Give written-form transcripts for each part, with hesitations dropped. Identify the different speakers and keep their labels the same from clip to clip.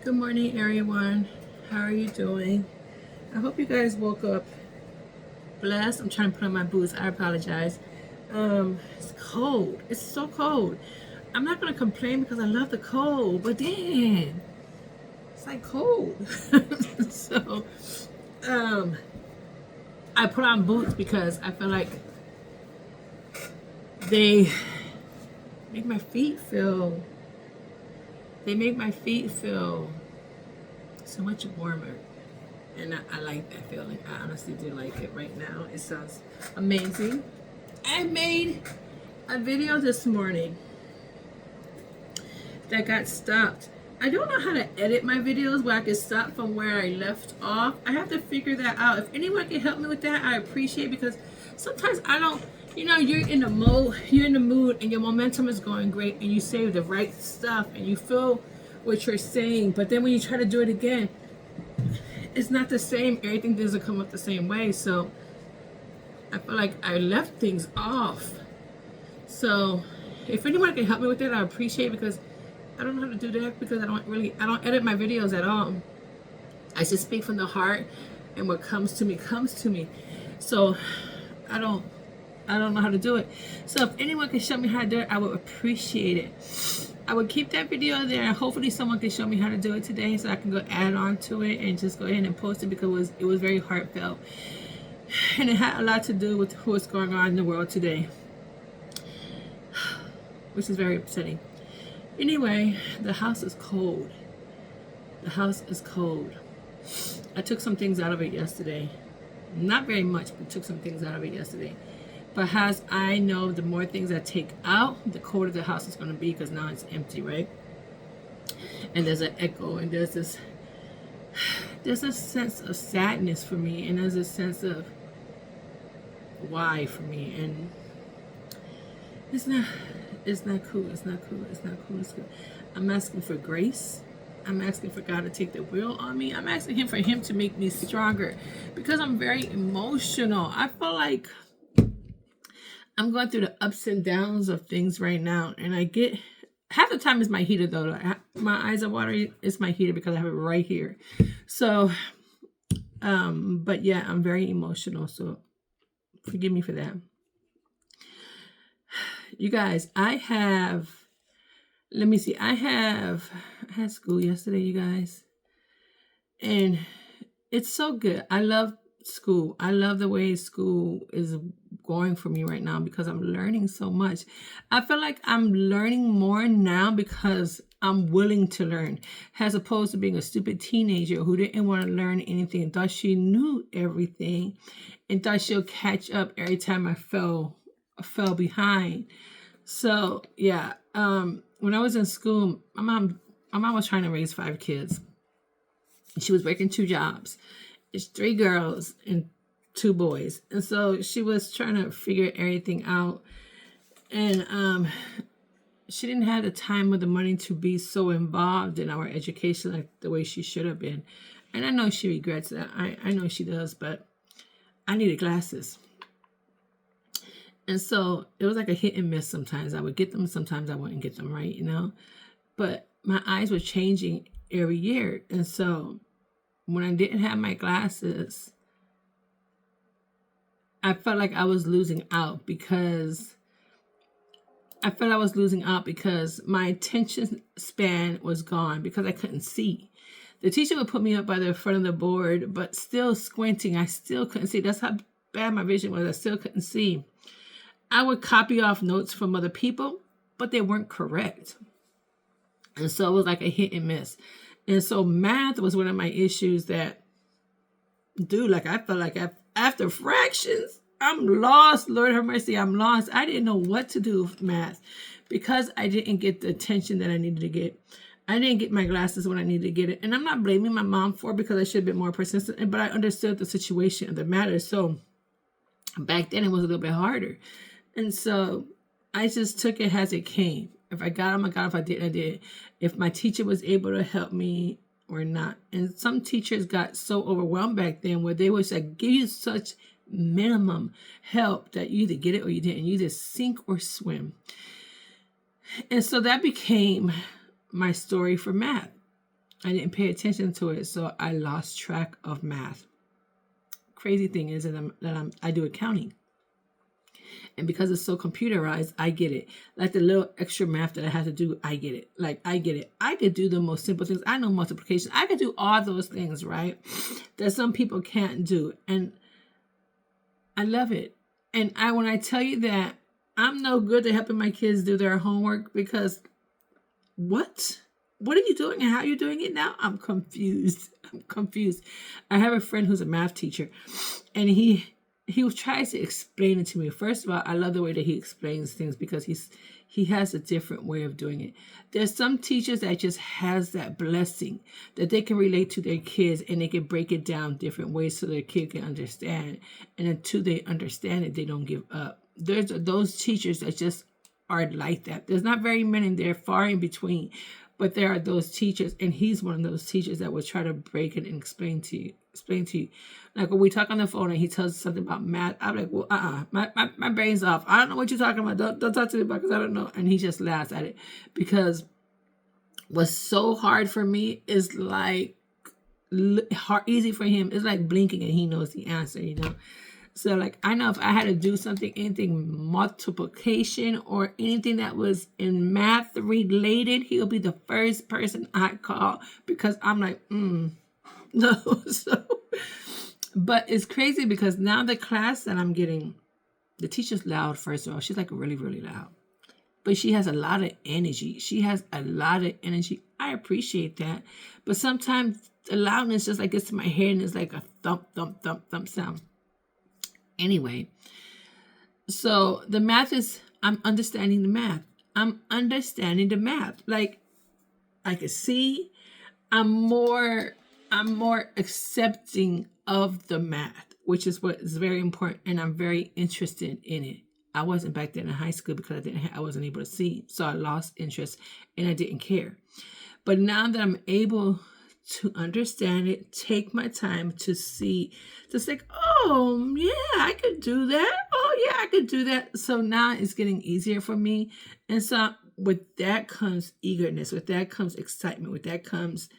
Speaker 1: Good morning, everyone. How are you doing? I hope you guys woke up blessed. I'm trying to put on my boots. I apologize. It's cold. It's so cold. I'm not gonna complain because I love the cold, but then it's like cold. so, um, I put on boots because I feel like they make my feet feel. They make my feet feel so much warmer. And I like that feeling. I honestly do like it right now. It sounds amazing. I made a video this morning that got stopped. I don't know how to edit my videos where I can stop from where I left off. I have to figure that out. If anyone can help me with that, I appreciate it, because sometimes I don't, you're in the mode, you're in the mood, and your momentum is going great, and you say the right stuff, and you feel what you're saying, but then when you try to do it again, it's not the same. Everything doesn't come up the same way. So I feel like I left things off. So if anyone can help me with that, I appreciate it, because I don't know how to do that, because I don't edit my videos at all. I just speak from the heart, and what comes to me comes to me. So I don't know how to do it. So if anyone can show me how to do it, I would appreciate it. I would keep that video there. Hopefully someone can show me how to do it today, so I can go add on to it and just go ahead and post it, because it was very heartfelt. And it had a lot to do with what's going on in the world today, which is very upsetting. Anyway, the house is cold. The house is cold. I took some things out of it yesterday. Not very much, but took some things out of it yesterday. But as I know, the more things I take out, the colder the house is going to be, because now it's empty, right? And there's an echo, and there's a sense of sadness for me, and there's a sense of why for me, and it's not cool. It's not cool. I'm asking for grace. I'm asking for God to take the wheel on me. I'm asking for him to make me stronger, because I'm very emotional. I feel like I'm going through the ups and downs of things right now, and I get half the time is my heater though. My eyes are watery. It's my heater because I have it right here. So, but yeah, I'm very emotional. So forgive me for that. You guys, I had school yesterday, you guys, and it's so good. I love school. I love the way school is going for me right now, because I'm learning so much. I feel like I'm learning more now because I'm willing to learn, as opposed to being a stupid teenager who didn't want to learn anything and thought she knew everything and thought she'll catch up every time I fell behind. So yeah, when I was in school, my mom was trying to raise 5 kids. She was working 2 jobs. It's 3 girls and 2 boys. And so she was trying to figure everything out. And she didn't have the time or the money to be so involved in our education like the way she should have been. And I know she regrets that. I know she does, but I needed glasses. And so it was like a hit and miss sometimes. I would get them, sometimes I wouldn't get them, right, But my eyes were changing every year. And so when I didn't have my glasses, I felt like I was losing out, because my attention span was gone, because I couldn't see. The teacher would put me up by the front of the board, but still squinting, I still couldn't see. That's how bad my vision was. I still couldn't see. I would copy off notes from other people, but they weren't correct. And so it was like a hit and miss. And so math was one of my issues that, dude, like I felt like after fractions, I'm lost. Lord have mercy, I'm lost. I didn't know what to do with math, because I didn't get the attention that I needed to get. I didn't get my glasses when I needed to get it. And I'm not blaming my mom for it, because I should have been more persistent, but I understood the situation of the matter. So back then it was a little bit harder. And so I just took it as it came. If I got them, I got them. If I didn't, I did. If my teacher was able to help me or not. And some teachers got so overwhelmed back then, where they would like give you such minimum help that you either get it or you didn't. You either sink or swim. And so that became my story for math. I didn't pay attention to it, so I lost track of math. Crazy thing is that I do accounting. And because it's so computerized, I get it. Like the little extra math that I have to do, I get it. Like, I get it. I could do the most simple things. I know multiplication. I could do all those things, right? That some people can't do. And I love it. And when I tell you that I'm no good at helping my kids do their homework, because what are you doing and how are you doing it now? I'm confused. I have a friend who's a math teacher, and he tries to explain it to me. First of all, I love the way that he explains things because he has a different way of doing it. There's some teachers that just has that blessing that they can relate to their kids, and they can break it down different ways so their kid can understand. And until they understand it, they don't give up. There's those teachers that just are like that. There's not very many. They're far in between. But there are those teachers, and he's one of those teachers that will try to break it and explain to you. Like when we talk on the phone and he tells us something about math, I'm like, well, my brain's off. I don't know what you're talking about. Don't talk to me about it because I don't know. And he just laughs at it, because what's so hard for me is like easy for him. It's like blinking and he knows the answer, you know? So like, I know if I had to do something, anything multiplication or anything that was in math related, he'll be the first person I call, because I'm like, no. So, but it's crazy because now the class that I'm getting, the teacher's loud, first of all. She's like really, really loud. But she has a lot of energy. I appreciate that. But sometimes the loudness just like gets to my head and it's like a thump, thump, thump, thump sound. Anyway, so the math is, I'm understanding the math. Like, I can see, I'm more accepting of the math, which is what is very important, and I'm very interested in it. I wasn't back then in high school because I wasn't able to see, so I lost interest and I didn't care. But now that I'm able to understand it, take my time to see, just like, oh yeah, I could do that. Oh yeah, I could do that. So now it's getting easier for me. And so with that comes eagerness, with that comes excitement, with that comes,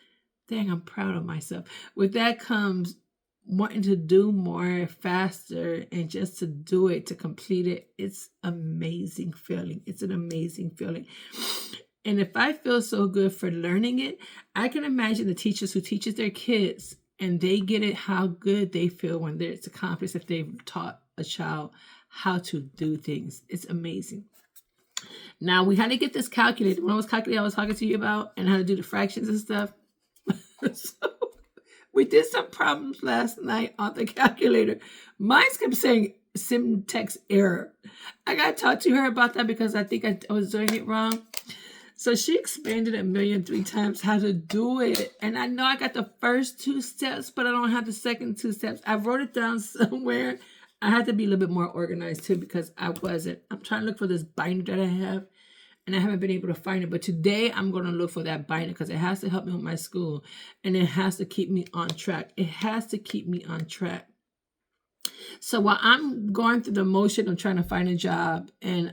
Speaker 1: dang, I'm proud of myself. With that comes wanting to do more faster, and just to do it, to complete it. It's amazing feeling. It's an amazing feeling. And if I feel so good for learning it, I can imagine the teachers who teaches their kids and they get it, how good they feel when it's accomplished, if they've taught a child how to do things. It's amazing. Now, we had to get this calculated. When I was calculating, I was talking to you about, and how to do the fractions and stuff. So we did some problems last night on the calculator. Mine kept saying syntax error. I got to talk to her about that because I think I was doing it wrong. So she explained it 1,000,003 times how to do it. And I know I got the first 2 steps, but I don't have the second 2 steps. I wrote it down somewhere. I had to be a little bit more organized too, because I wasn't. I'm trying to look for this binder that I have, and I haven't been able to find it. But today I'm going to look for that binder because it has to help me with my school, and it has to keep me on track. So while I'm going through the motion of trying to find a job and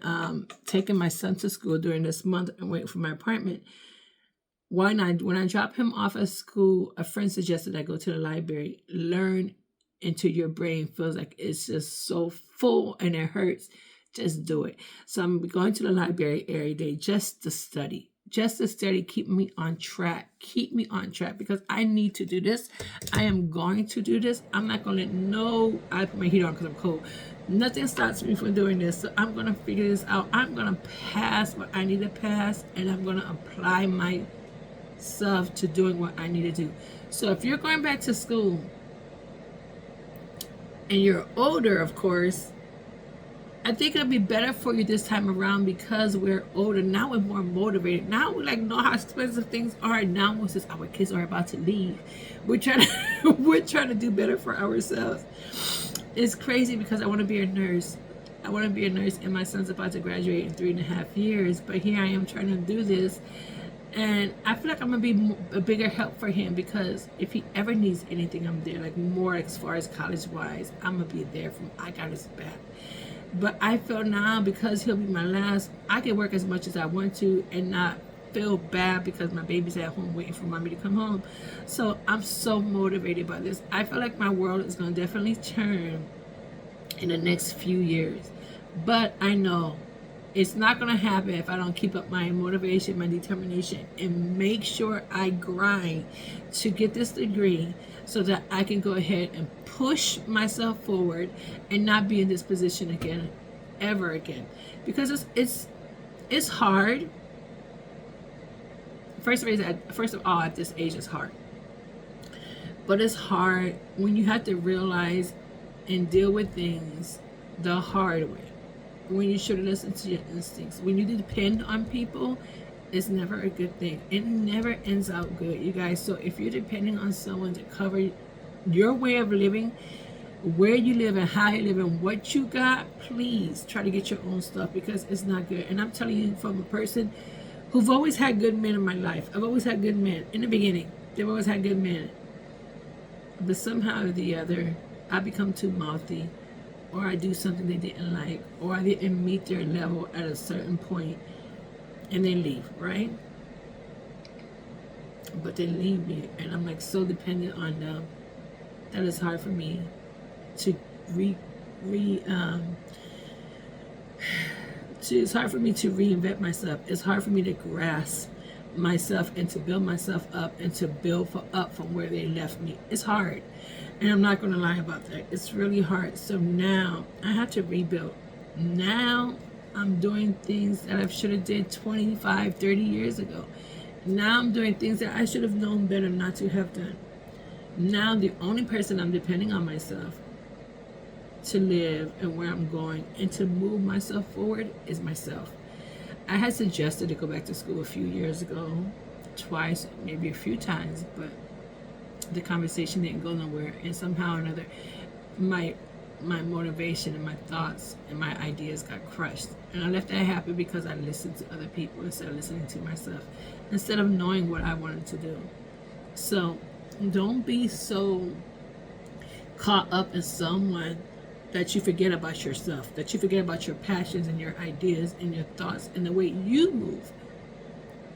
Speaker 1: taking my son to school during this month and waiting for my appointment, when I drop him off at school, a friend suggested I go to the library. Learn until your brain feels like it's just so full and it hurts. Just do it. So I'm going to the library every day just to study. Keep me on track, because I need to do this. I am going to do this. I'm not going to I put my heat on because I'm cold. Nothing stops me from doing this. So I'm going to figure this out. I'm going to pass what I need to pass, and I'm going to apply myself to doing what I need to do. So if you're going back to school and you're older, of course, I think it'll be better for you this time around because we're older. Now we're more motivated. Now we know how expensive things are. Now since our kids are about to leave, we're trying to do better for ourselves. It's crazy because I want to be a nurse. And my son's about to graduate in 3.5 years. But here I am trying to do this. And I feel like I'm going to be a bigger help for him, because if he ever needs anything, I'm there. Like more as far as college-wise, I'm going to be there for him. I got his back. But I feel now, because he'll be my last, I can work as much as I want to and not feel bad because my baby's at home waiting for mommy to come home. So I'm so motivated by this. I feel like my world is going to definitely turn in the next few years. But I know it's not going to happen if I don't keep up my motivation, my determination, and make sure I grind to get this degree so that I can go ahead and push myself forward and not be in this position again, ever again. Because it's hard. First of all, at this age, it's hard. But it's hard when you have to realize and deal with things the hard way. When you should listen to your instincts. When you depend on people, it's never a good thing. It never ends out good, you guys. So if you're depending on someone to cover your way of living, where you live and how you live and what you got, please try to get your own stuff, because it's not good. And I'm telling you from a person who've always had good men in my life. I've always had good men. In the beginning, they've always had good men. But somehow or the other, I become too mouthy, or I do something they didn't like, or I didn't meet their level at a certain point, and they leave, right? But they leave me, and I'm like so dependent on them that it's hard for me to it's hard for me to reinvent myself. It's hard for me to grasp myself and to build myself up and to build up from where they left me. It's hard. And I'm not going to lie about that. It's really hard. So now I have to rebuild. Now I'm doing things that I should have did 25, 30 years ago. Now I'm doing things that I should have known better not to have done. Now the only person I'm depending on myself to live and where I'm going and to move myself forward is myself. I had suggested to go back to school a few years ago, twice, maybe a few times, but the conversation didn't go nowhere, and somehow or another my motivation and my thoughts and my ideas got crushed. And I let that happen because I listened to other people instead of listening to myself, instead of knowing what I wanted to do. So don't be so caught up in someone that you forget about yourself, that you forget about your passions and your ideas and your thoughts and the way you move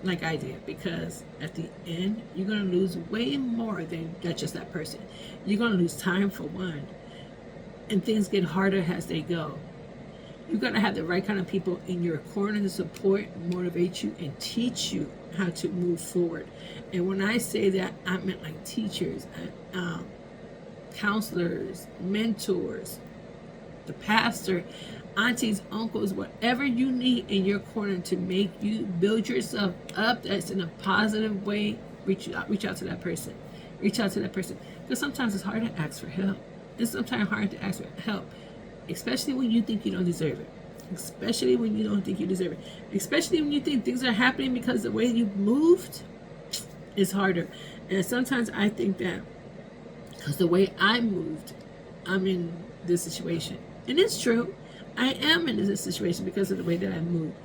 Speaker 1: like I did. Because at the end, you're going to lose way more than just that person. You're going to lose time for one, and things get harder as they go. You're going to have the right kind of people in your corner to support, motivate you, and teach you how to move forward. And when I say that, I meant like teachers, counselors, mentors, the pastor, aunties, uncles, whatever you need in your corner to make you build yourself up that's in a positive way. Reach out to that person. Reach out to that person. Because sometimes it's hard to ask for help. It's sometimes hard to ask for help, especially when you think you don't deserve it. Especially when you don't think you deserve it. Especially when you think things are happening because the way you've moved is harder. And sometimes I think that because the way I moved, I'm in this situation. And it's true. I am in this situation because of the way that I moved.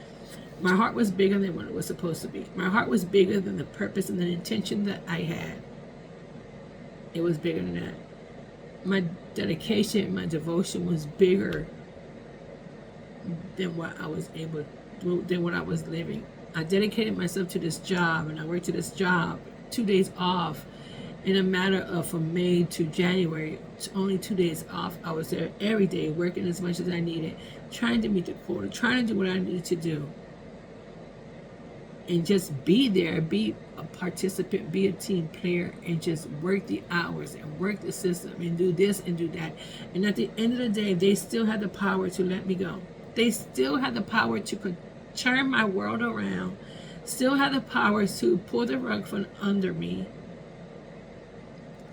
Speaker 1: My heart was bigger than what it was supposed to be. My heart was bigger than the purpose and the intention that I had. It was bigger than that. My dedication, my devotion was bigger than what I was than what I was living. I dedicated myself to this job, and I worked to this job, 2 days off. In a matter of from May to January, only 2 days off. I was there every day, working as much as I needed, trying to meet the quota, trying to do what I needed to do. And just be there, be a participant, be a team player, and just work the hours and work the system and do this and do that. And at the end of the day, they still had the power to let me go. They still had the power to turn my world around, still had the power to pull the rug from under me.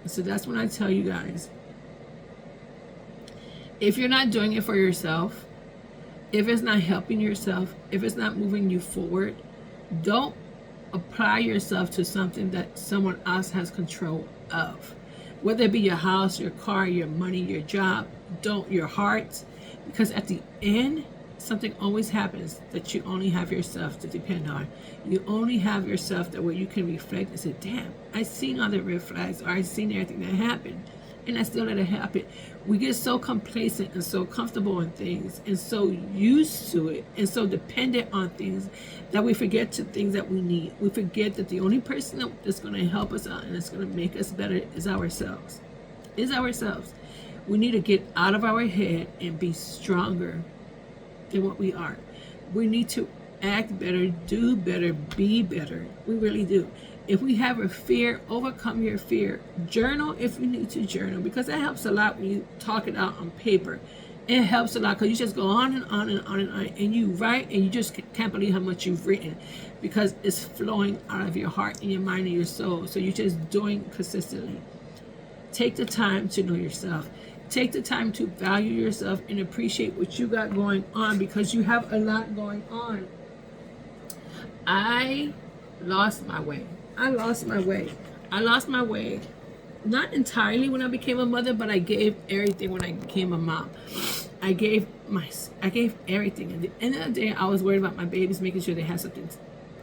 Speaker 1: So that's when I tell you guys, if you're not doing it for yourself, if it's not helping yourself, if it's not moving you forward, don't apply yourself to something that someone else has control of. Whether it be your house, your car, your money, your job, your heart. Because at the end, something always happens that you only have yourself to depend on. You only have yourself that where you can reflect and say, damn, I seen all the red flags, or I seen everything that happened. and I still let it happen. We get so complacent and so comfortable in things and so used to it and so dependent on things that we forget to things that we need. We forget that the only person that's going to help us out and that's going to make us better is ourselves. We need to get out of our head and be stronger than what we are. We need to act better, do better, be better. We really do. If we have a fear, overcome your fear. Journal if you need to journal, because that helps a lot when you talk it out on paper. It helps a lot because you just go on and on and on and on, and you write, and you just can't believe how much you've written because it's flowing out of your heart and your mind and your soul. So you're just doing consistently. Take the time to know yourself. Take the time to value yourself and appreciate what you got going on, because you have a lot going on. I lost my way. I lost my way. Not entirely when I became a mother, but I gave everything when I became a mom. I gave everything. At the end of the day, I was worried about my babies, making sure they had something to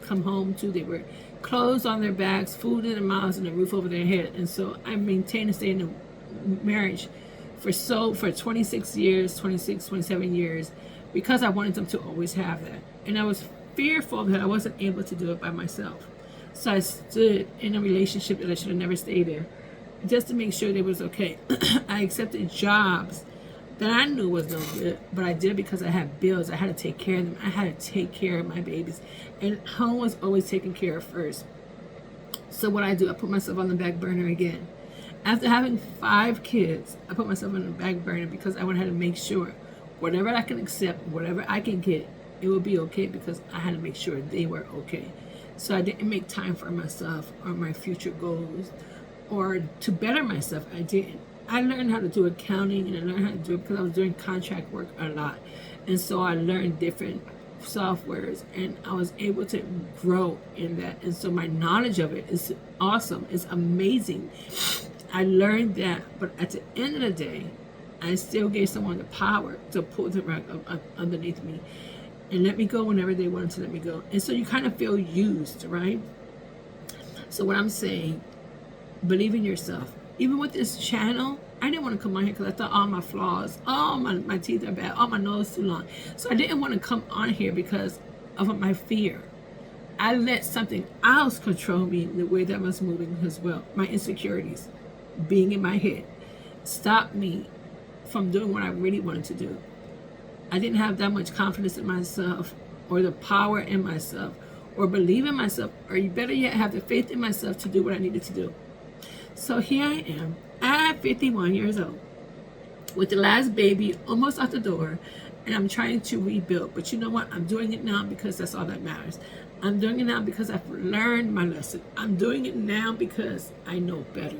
Speaker 1: come home to. They were clothes on their backs, food in their mouths, and a roof over their head. And so I maintained and stayed in a marriage for 26 years, 27 years, because I wanted them to always have that. And I was fearful that I wasn't able to do it by myself. So I stood in a relationship that I should have never stayed in, just to make sure they was okay. I accepted jobs that I knew was no good, but I did because I had bills. I had to take care of them. I had to take care of my babies. And home was always taken care of first. So what I do, I put myself on the back burner again. After having 5 kids, I put myself on the back burner because I wanted to make sure whatever I can accept, whatever I can get, it would be okay, because I had to make sure they were okay. So I didn't make time for myself or my future goals or to better myself. I didn't. I learned how to do accounting, and I learned how to do it because I was doing contract work a lot. And so I learned different softwares, and I was able to grow in that. And so my knowledge of it is awesome. It's amazing. I learned that, but at the end of the day, I still gave someone the power to pull the rug up underneath me and let me go whenever they wanted to let me go. And so you kind of feel used, right? So what I'm saying, believe in yourself. Even with this channel, I didn't want to come on here because I thought all my flaws, my teeth are bad, my nose too long. So I didn't want to come on here because of my fear. I let something else control me the way that I was moving as well. My insecurities, being in my head, stopped me from doing what I really wanted to do. I didn't have that much confidence in myself, or the power in myself, or believe in myself, or better yet, have the faith in myself to do what I needed to do. So here I am at 51 years old with the last baby almost out the door, and I'm trying to rebuild. But you know what? I'm doing it now because that's all that matters. I'm doing it now because I've learned my lesson. I'm doing it now because I know better.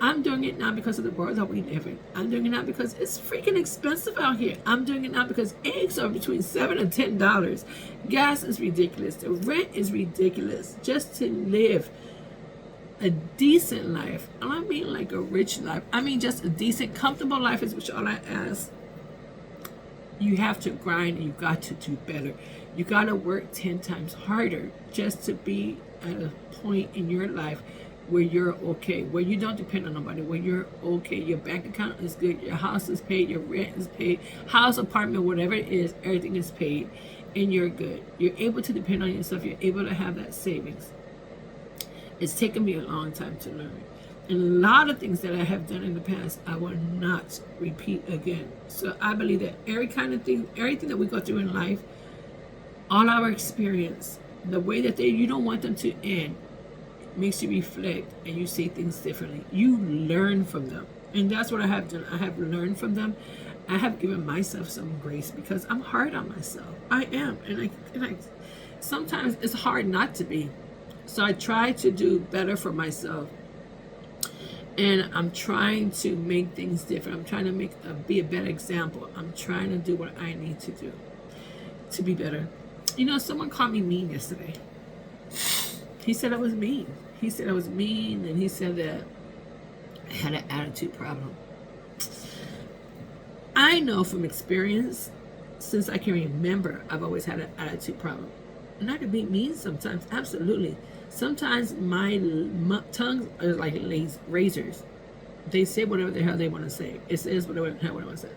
Speaker 1: I'm doing it now because of the world that we live in. I'm doing it now because it's freaking expensive out here. I'm doing it now because eggs are between $7 and $10. Gas is ridiculous. The rent is ridiculous. Just to live a decent life. I don't mean like a rich life. I mean just a decent, comfortable life is what all I ask. You have to grind, and you got to do better. You got to work 10 times harder just to be at a point in your life where you're okay, where you don't depend on nobody, where you're okay. Your bank account is good, your house is paid, your rent is paid, house, apartment, whatever it is, everything is paid, and you're good. You're able to depend on yourself. You're able to have that savings. It's taken me a long time to learn. And a lot of things that I have done in the past, I will not repeat again. So I believe that everything that we go through in life, all our experience, the way that you don't want them to end, makes you reflect and you see things differently. You learn from them. And that's what I have done. I have learned from them. I have given myself some grace because I'm hard on myself. I am. And I sometimes it's hard not to be. So I try to do better for myself. And I'm trying to make things different. I'm trying to be a better example. I'm trying to do what I need to do to be better. You know, someone called me mean yesterday. He said I was mean. He said I was mean, and he said that I had an attitude problem. I know from experience, since I can remember, I've always had an attitude problem. And I can be mean sometimes, absolutely. Sometimes my tongues are like razors. They say whatever the hell they want to say. It says whatever the hell they want to say.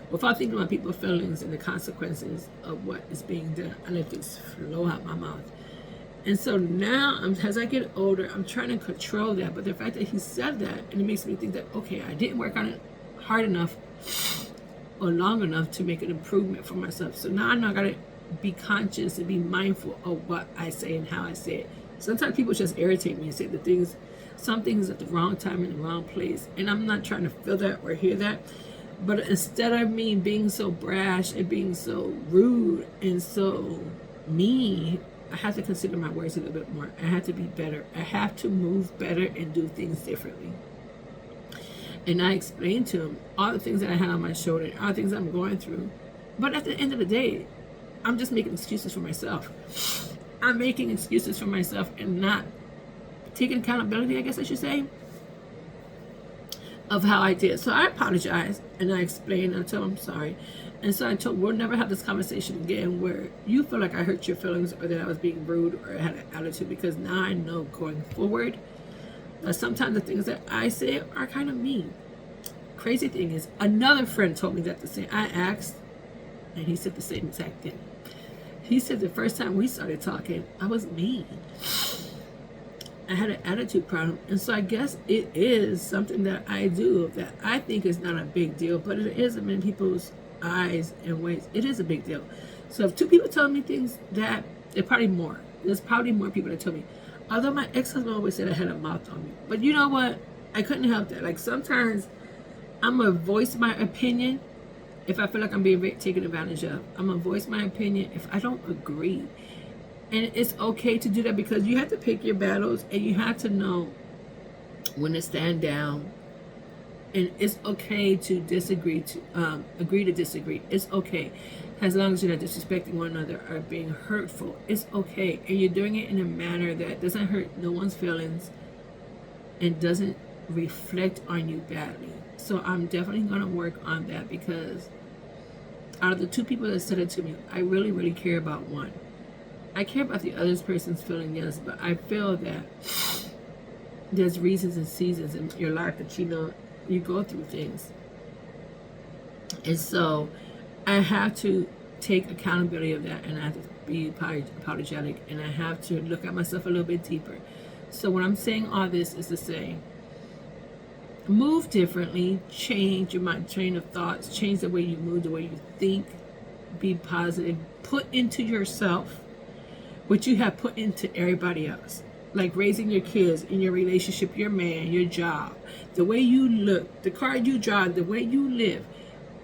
Speaker 1: Without thinking about people's feelings and the consequences of what is being done, I let this flow out my mouth. And so now, as I get older, I'm trying to control that. But the fact that he said that, and it makes me think that, okay, I didn't work on it hard enough or long enough to make an improvement for myself. So now I know I got to be conscious and be mindful of what I say and how I say it. Sometimes people just irritate me and say some things at the wrong time in the wrong place. And I'm not trying to feel that or hear that. But instead of me being so brash and being so rude and so mean, I have to consider my words a little bit more. I have to be better. I have to move better and do things differently. And I explained to him all the things that I had on my shoulder, all the things I'm going through. But at the end of the day, I'm just making excuses for myself. I'm making excuses for myself and not taking accountability, I guess I should say, of how I did. So I apologized and I explained and I told him I'm sorry. And so I told we'll never have this conversation again where you feel like I hurt your feelings or that I was being rude or had an attitude, because now I know going forward that sometimes the things that I say are kind of mean. Crazy thing is, another friend told me that the same. I asked and he said the same exact thing. He said the first time we started talking, I was mean. I had an attitude problem. And so I guess it is something that I do that I think is not a big deal, but it is in many people's eyes and ways. It is a big deal. So if two people tell me things, that there's probably more people that tell me. Although my ex-husband always said I had a mouth on me. But you know what? I couldn't help that. Like sometimes I'm going to voice my opinion if I feel like I'm being taken advantage of. I'm going to voice my opinion if I don't agree. And it's okay to do that because you have to pick your battles and you have to know when to stand down. And it's okay to disagree, to agree to disagree. It's okay. As long as you're not disrespecting one another or being hurtful, it's okay. And you're doing it in a manner that doesn't hurt no one's feelings and doesn't reflect on you badly. So I'm definitely going to work on that because out of the two people that said it to me, I really, really care about one. I care about the other person's feeling, yes, but I feel that there's reasons and seasons in your life that you go through things. And so I have to take accountability of that, and I have to be apologetic, and I have to look at myself a little bit deeper. So when I'm saying all this is to say, move differently, change your mind, train of thoughts, change the way you move, the way you think, be positive, put into yourself what you have put into everybody else. Like raising your kids, in your relationship, your man, your job, the way you look, the car you drive, the way you live.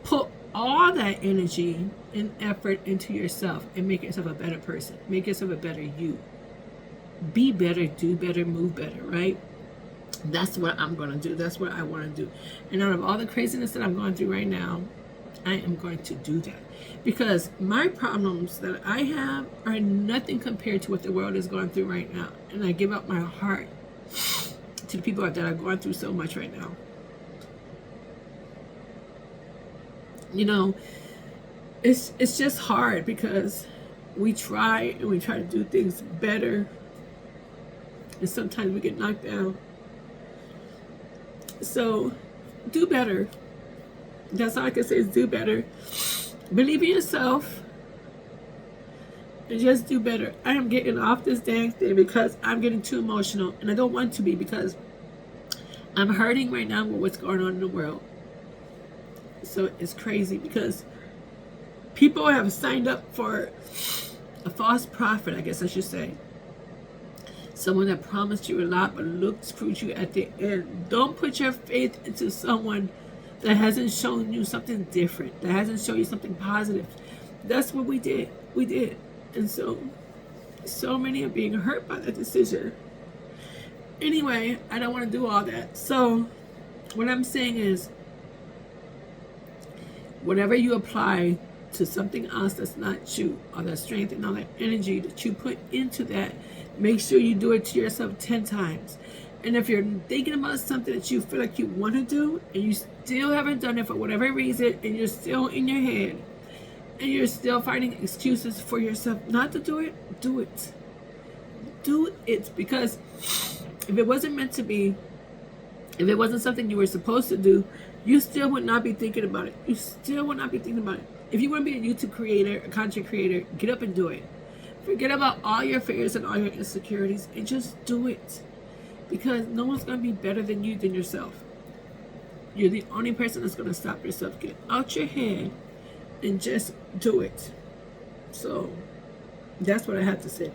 Speaker 1: Put all that energy and effort into yourself and make yourself a better person. Make yourself a better you. Be better, do better, move better, right? That's what I'm going to do. That's what I want to do. And out of all the craziness that I'm going through right now, I am going to do that. Because my problems that I have are nothing compared to what the world is going through right now. And I give up my heart to the people that are going through so much right now. You know, it's just hard because we try and we try to do things better. And sometimes we get knocked down. So do better. That's all I can say is do better. Believe in yourself and just do better. I am getting off this dang thing because I'm getting too emotional, and I don't want to be because I'm hurting right now with what's going on in the world. So it's crazy because people have signed up for a false prophet, I guess I should say. Someone that promised you a lot but screwed you at the end. Don't put your faith into someone that hasn't shown you something different, that hasn't shown you something positive. That's what we did. We did. And so many are being hurt by that decision. Anyway, I don't want to do all that. So what I'm saying is, whatever you apply to something else that's not you, or that strength and all that energy that you put into that, make sure you do it to yourself 10 times. And if you're thinking about something that you feel like you want to do and you still haven't done it for whatever reason, and you're still in your head and you're still finding excuses for yourself not to do it, do it. Do it. Because if it wasn't meant to be, If it wasn't something you were supposed to do, you still would not be thinking about it. You still would not be thinking about it. If you want to be a YouTube creator, a content creator, get up and do it. Forget about all your fears and all your insecurities and just do it. Because no one's going to be better than you than yourself. You're the only person that's going to stop yourself. Get out your head and just do it. So that's what I have to say.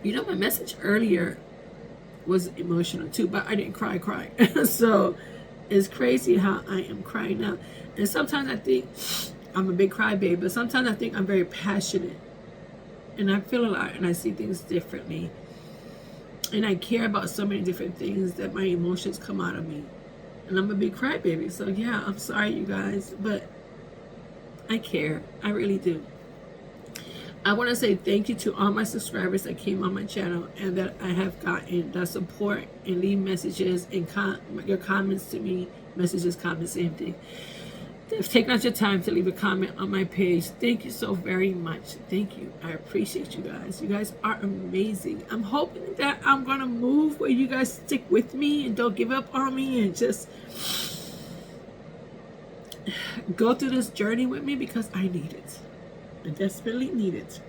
Speaker 1: You know, my message earlier was emotional too, but I didn't cry. So it's crazy how I am crying now. And sometimes I think I'm a big crybaby, but sometimes I think I'm very passionate. And I feel a lot and I see things differently. And I care about so many different things that my emotions come out of me. And I'm a big crybaby. So yeah, I'm sorry you guys, but I care. I really do. I want to say thank you to all my subscribers that came on my channel and that I have gotten that support and leave messages and your comments to me. Messages, comments, same thing. They've taken out your time to leave a comment on my page. Thank you so very much. Thank you. I appreciate you guys. You guys are amazing. I'm hoping that I'm going to move where you guys stick with me and don't give up on me and just go through this journey with me because I need it. I desperately need it.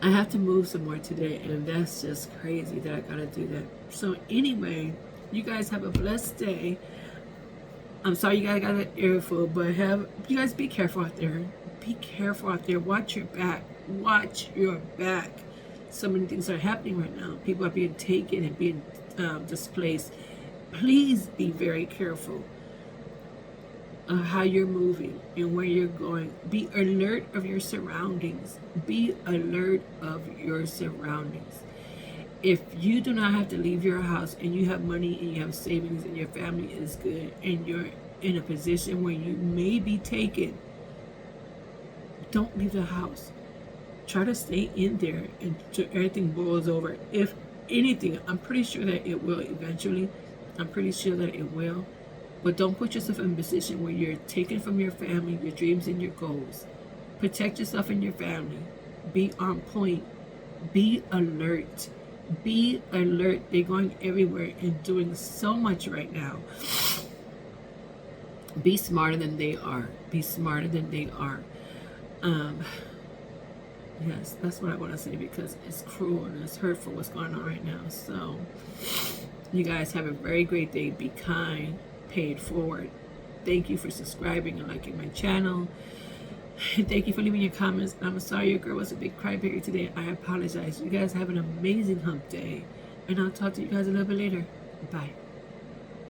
Speaker 1: I have to move some more today, and that's just crazy that I gotta do that. So anyway, you guys have a blessed day. I'm sorry you guys got an earful, but you guys be careful out there. Be careful out there. Watch your back. Watch your back. So many things are happening right now. People are being taken and being displaced. Please be very careful how you're moving and where you're going. Be alert of your surroundings. Be alert of your surroundings. If you do not have to leave your house and you have money and you have savings and your family is good and you're in a position where you may be taken, don't leave the house. Try to stay in there until everything boils over. If anything, I'm pretty sure that it will eventually. I'm pretty sure that it will. But don't put yourself in a position where you're taken from your family, your dreams, and your goals. Protect yourself and your family. Be on point. Be alert. Be alert. They're going everywhere and doing so much right now. Be smarter than they are. Be smarter than they are. Yes, that's what I want to say because it's cruel and it's hurtful what's going on right now. So you guys have a very great day. Be kind. Pay it forward. Thank you for subscribing and liking my channel. Thank you for leaving your comments. I'm sorry your girl was a big crybaby today. I apologize. You guys have an amazing hump day. And I'll talk to you guys a little bit later. Bye.